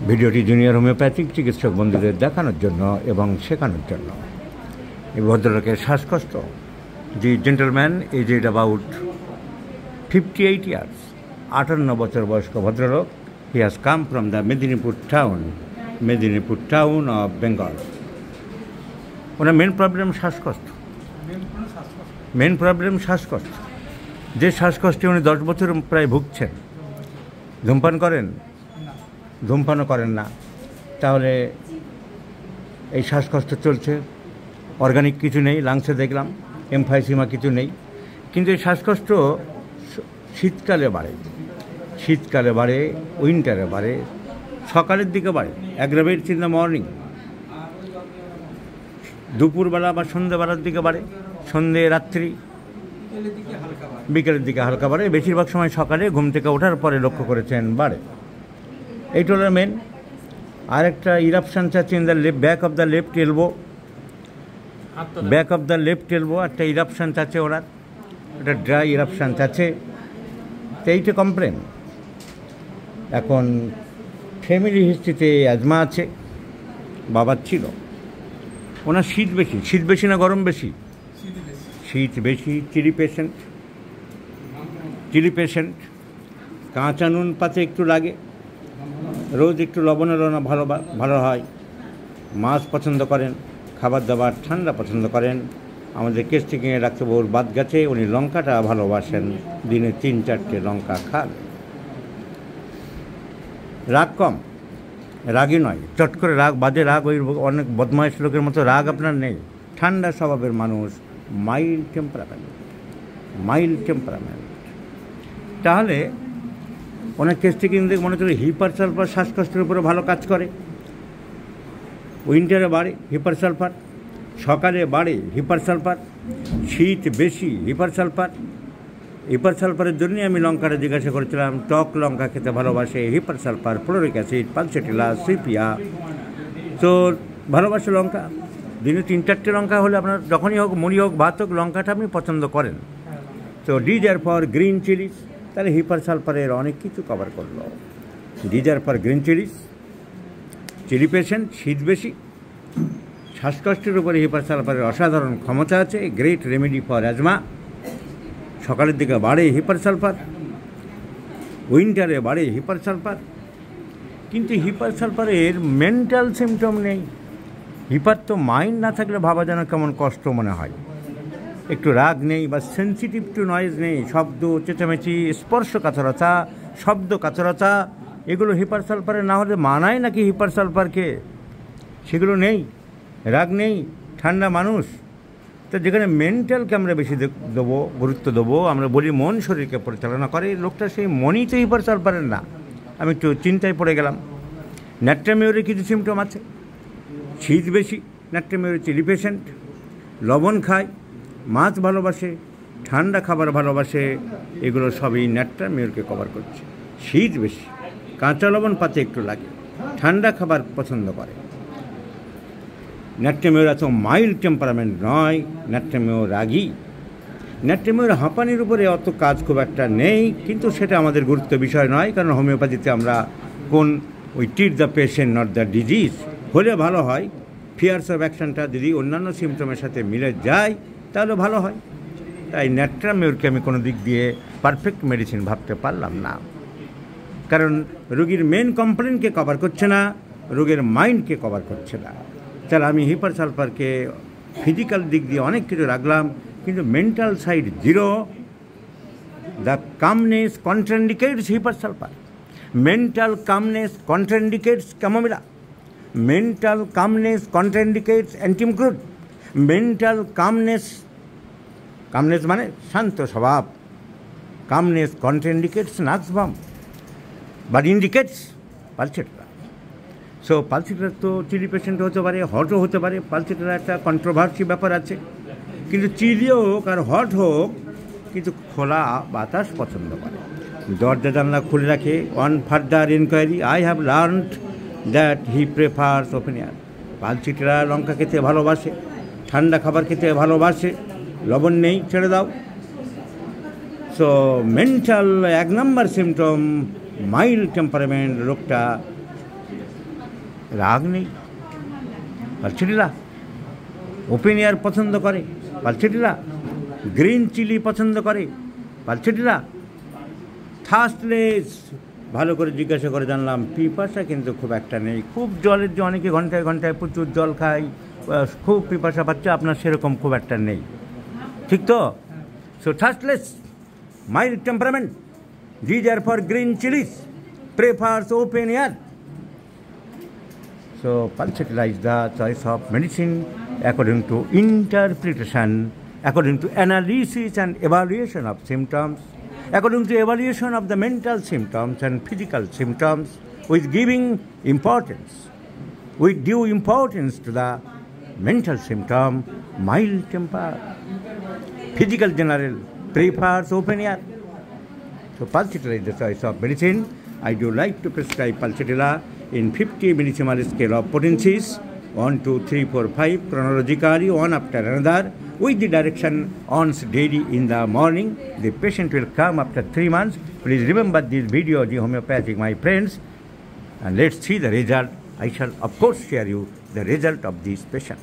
ভিডিওটি junior homeopathic চিকিৎসক বন্ধুদের দেখানোর জন্য এবং শেখানোর জন্য। এই ভদ্রলোকের শ্বাসকষ্ট। The gentleman aged about 58 years, 58 বছর বয়স্ক ভদ্রলোক। He has come from the Medinipur town of Bengal. ওনার মেন প্রবলেম শ্বাসকষ্ট। যে শ্বাসকষ্টে উনি 10 বছর প্রায় ভুগছেন। ধূমপান করেন? ধূমপানও করেন না। তাহলে এই শ্বাসকষ্ট চলছে। অর্গানিক কিছু নেই, লাংসে দেখলাম এমফাইসিমা কিছু নেই। কিন্তু এই শ্বাসকষ্ট শীতকালে বাড়ে, উইন্টারে বাড়ে, সকালের দিকে বাড়ে, অ্যাগ্রাভেটস ইন দ্য মর্নিং। দুপুরবেলা বা সন্ধ্যেবেলার দিকে বাড়ে, সন্ধ্যে রাত্রি, বিকেলের দিকে হালকা বাড়ে। বেশিরভাগ সময় সকালে ঘুম থেকে ওঠার পরে লক্ষ্য করেছেন বাড়ে। এইটা হলো মেন। আরেকটা ইরাপশান আছে in the back of the left elbow, একটা ইরাপশান আছে ওনার, একটা ড্রাই ইরাপশান আছে। তো এইটা কমপ্লেন। এখন ফ্যামিলি হিস্ট্রিতে অ্যাজমা আছে, বাবার ছিল। ওনার শীত বেশি না গরম বেশি? শীত বেশি। Chilli patient. কাঁচা নুন পাতে একটু লাগে, রোজ একটু লবণের ভালো হয়। মাছ পছন্দ করেন, খাবার দাবার ঠান্ডা পছন্দ করেন। আমাদের কেস্টিংয়ে ডাক্তারবাবুর বাদ গেছে, উনি লঙ্কাটা ভালোবাসেন, দিনে 3-4টে লঙ্কা খান। রাগ কম, রাগই নয়, চট করে বাজে রাগ, ওই অনেক বদমাইশ লোকের মতো রাগ আপনার নেই। ঠান্ডা স্বভাবের মানুষ, মাইল্ড টেম্পারামেন্ট। তাহলে অনেক টেস্টিং দেখে মনে হচ্ছে হিপার সালফার শ্বাসকষ্টের উপরে ভালো কাজ করে। উইন্টারে বাড়ে হিপার সালফার, সকালে বাড়ে হিপার সালফার, শীত বেশি হিপার সালফারের জন্যই আমি লঙ্কাটা জিজ্ঞাসা করেছিলাম। টক লঙ্কা খেতে ভালোবাসে, hepar sulphur, fluoric acid, pulsatilla, sepia, তো ভালোবাসে লঙ্কা। দিনে 3-4টে লঙ্কা হলে আপনার যখনই হোক, মুড়ি হোক, ভাত হোক, লঙ্কাটা আপনি পছন্দ করেন। তো ডিজার ফর গ্রিন চিলিস, তাহলে হিপার সালফারের অনেক কিছু কভার করলো। Desire for green Chillies, chilli patient, শীত বেশি, শ্বাসকষ্টের উপরে হিপার সালফারের অসাধারণ ক্ষমতা আছে। Great remedy for asthma. সকালের দিকে বাড়ে হিপার সালফার, উইন্টারে বাড়ে হিপার সালফার। কিন্তু হিপার সালফারের মেন্টাল সিমটম নেই। হিপার তো মাইন্ড না থাকলে ভাবা যেন কেমন কষ্ট মনে হয়। একটু রাগ নেই বা সেন্সিটিভ টু নয়েজ নেই, শব্দ, চেঁচামেচি, স্পর্শ কাতরতা, শব্দ কাতরতা, এগুলো হিপার সালফারের না হলে মানায় নাকি হিপার সালফারকে? সেগুলো নেই। রাগ নেই, ঠান্ডা মানুষ। তো যেখানে মেন্টালকে আমরা বেশি গুরুত্ব দেবো, আমরা বলি মন শরীরকে পরিচালনা করে, লোকটা সেই মনই তো হিপার সালফারের না। আমি একটু চিন্তায় পড়ে গেলাম। ন্যাট্রামিউরের কিছু সিমটম আছে। শীত বেশি, ন্যাট্রামিউরের চিলি পেশেন্ট, লবণ খায়, মাছ ভালোবাসে, ঠান্ডা খাবার ভালোবাসে, এগুলো সবই ন্যাট্রামিউরকে কভার করছে। শীত বেশি, কাঁচা লবণ পাতে একটু লাগে, ঠান্ডা খাবার পছন্দ করে। ন্যাট্রামিউর এত মাইল্ড টেম্পারামেন্ট নয়, ন্যাট্রামিউর রাগী। ন্যাট্রামিউর হাঁপানির উপরে অত কাজ খুব একটা নেই, কিন্তু সেটা আমাদের গুরুত্ব বিষয় নয়, কারণ হোমিওপ্যাথিতে আমরা ওই treat the patient not the disease হলে ভালো হয়। ফিয়ার্স অফ অ্যাকশনটা যদি অন্যান্য সিমটমের সাথে মিলে যায় তাহলে ভালো হয়। তাই ন্যাট্রামিউরকে আমি কোনো দিক দিয়ে পারফেক্ট মেডিসিন ভাবতে পারলাম না, কারণ রোগীর মেন কমপ্লেনকে কভার করছে না, রোগের মাইন্ডকে কভার করছে না। তাহলে আমি হিপার সালফারকে ফিজিক্যাল দিক দিয়ে অনেক কিছু রাখলাম, কিন্তু mental side zero. The calmness contraindicates hepar sulphur, mental calmness contraindicates chamomilla, mental calmness contraindicates antim crude, mental calmness মানে শান্ত স্বভাব, calmness contraindicates nux vom, but indicates pulsatilla. So pulsatilla তো চিলি পেশেন্ট হতে পারে, হটও হতে পারে। পালসেটিলা একটা কন্ট্রোভার্সি ব্যাপার আছে, কিন্তু চিলিও হোক আর হট হোক, কিন্তু খোলা বাতাস পছন্দ করে, দরজা জানলা খুলে রাখে। On further inquiry I have learned that he prefers open air. Pulsatilla লঙ্কা খেতে ভালোবাসে, ঠান্ডা খাবার খেতে ভালোবাসে, লবণ নেই ছেড়ে দাও। সো মেন্টাল 1 নম্বর সিমটম মাইল্ড টেম্পারামেন্ট। রোগটা রাগ নেই, পালসেটিলা। ওপেন এয়ার পছন্দ করে, পালসেটিলা। গ্রিন চিলি পছন্দ করে, পালসেটিলা। থার্স্টলেস, ভালো করে জিজ্ঞাসা করে জানলাম, পিপাসা কিন্তু খুব একটা নেই। খুব জলের যে অনেকে ঘন্টায় ঘন্টায় প্রচুর জল খায়, খুব পিপাসা পাচ্ছে, আপনার সেরকম খুব একটা নেই, ঠিক তো? So thirstless, mild temperament, desire for green chillies, prefers open air. So Palsatilla is the choice of medicine according to interpretation, according to analysis and evaluation of symptoms, according to evaluation of the mental symptoms and physical symptoms, with giving importance, with due importance to the mental symptom, mild temper. Physical general prefers open air. So Palsatilla is the choice of medicine. I do like to prescribe Palsatilla in 50 millisimal scale of potencies, 1, 2, 3, 4, 5, chronologically, one after another, with the direction once daily in the morning. The patient will come after 3 months. Please remember this video, the homeopathic, my friends, and let's see the result. I shall of course share you the result of this patient.